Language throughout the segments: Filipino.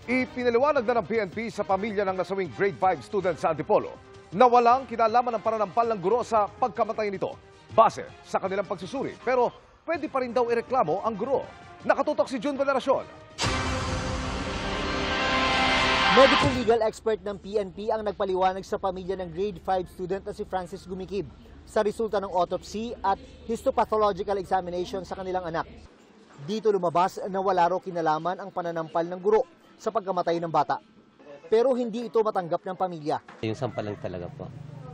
Ipinaliwanag na ng PNP sa pamilya ng nasawing grade 5 student sa Antipolo na walang kinalaman ng pananampal ng guro sa pagkamatay nito base sa kanilang pagsusuri. Pero pwede pa rin daw ireklamo ang guro. Nakatutok si June Veneracion. Medical legal expert ng PNP ang nagpaliwanag sa pamilya ng grade 5 student na si Francis Gumikib sa resulta ng autopsy at histopathological examination sa kanilang anak. Dito lumabas na wala raw kinalaman ang pananampal ng guro sa pagkamatay ng bata. Pero hindi ito matanggap ng pamilya. Yung sampal lang talaga po.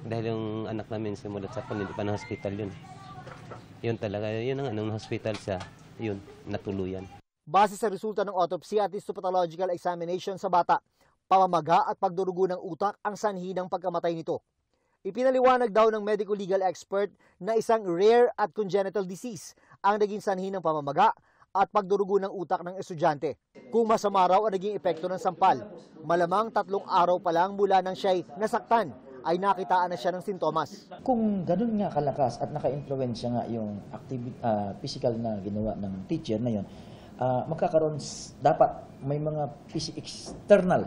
Dahil yung anak namin simulat sa hindi pa ng hospital yun. Yun talaga, yun ang anong hospital siya, yun, natuluyan. Base sa resulta ng autopsy at histopathological examination sa bata, pamamaga at pagdurugo ng utak ang sanhi ng pagkamatay nito. Ipinaliwanag daw ng medical legal expert na isang rare at congenital disease ang naging sanhi ng pamamaga at pagdurugo ng utak ng estudyante. Kung masama raw ang naging epekto ng sampal, malamang 3 araw pa lang mula nang siya'y nasaktan ay nakitaan na siya ng sintomas. Kung ganun nga kalakas at naka-influensya nga yung physical na ginawa ng teacher na yun, magkakaroon dapat may mga external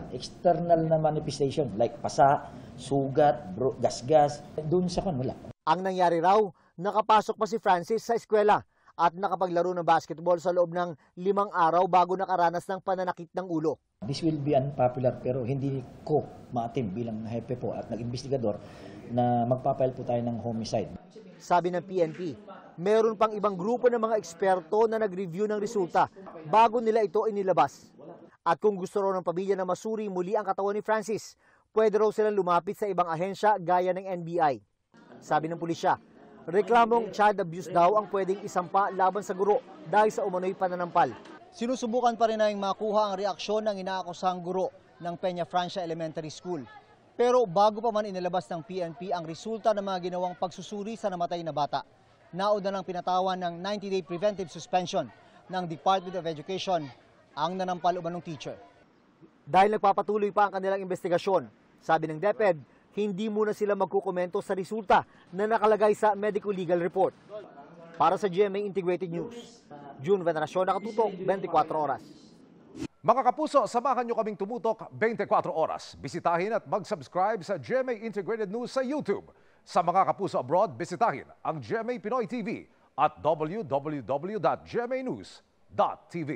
na manifestation like pasa, sugat, gasgas. Doon sa kan wala. Ang nangyari raw, nakapasok pa si Francis sa eskwela at nakapaglaro ng basketball sa loob ng 5 araw bago nakaranas ng pananakit ng ulo. This will be unpopular pero hindi ko maatim bilang hepe po at nag-investigador na magpapail po tayo ng homicide. Sabi ng PNP, meron pang ibang grupo ng mga eksperto na nag-review ng resulta bago nila ito inilabas. At kung gusto raw ng pamilya na masuri muli ang katawan ni Francis, pwede raw silang lumapit sa ibang ahensya gaya ng NBI. Sabi ng pulisya, reklamong child abuse daw ang pwedeng isampa laban sa guro dahil sa umano'y pananampal. Sinusubukan pa rin namin makuha ang reaksyon ng inaakusahang guro ng Peña Francia Elementary School. Pero bago pa man inilabas ng PNP ang resulta ng mga ginawang pagsusuri sa namatay na bata, nauna nang pinatawan ng 90-day preventive suspension ng Department of Education ang nanampal umanong teacher. Dahil nagpapatuloy pa ang kanilang investigasyon, sabi ng DepEd, hindi muna sila magkukomento sa resulta na nakalagay sa medical legal report. Para sa GMA Integrated News, June Veneracion, nakatutok 24 oras. Mga kapuso, samahan nyo kaming tumutok 24 oras. Bisitahin at mag-subscribe sa GMA Integrated News sa YouTube. Sa mga kapuso abroad, bisitahin ang GMA Pinoy TV at www.gmanews.tv.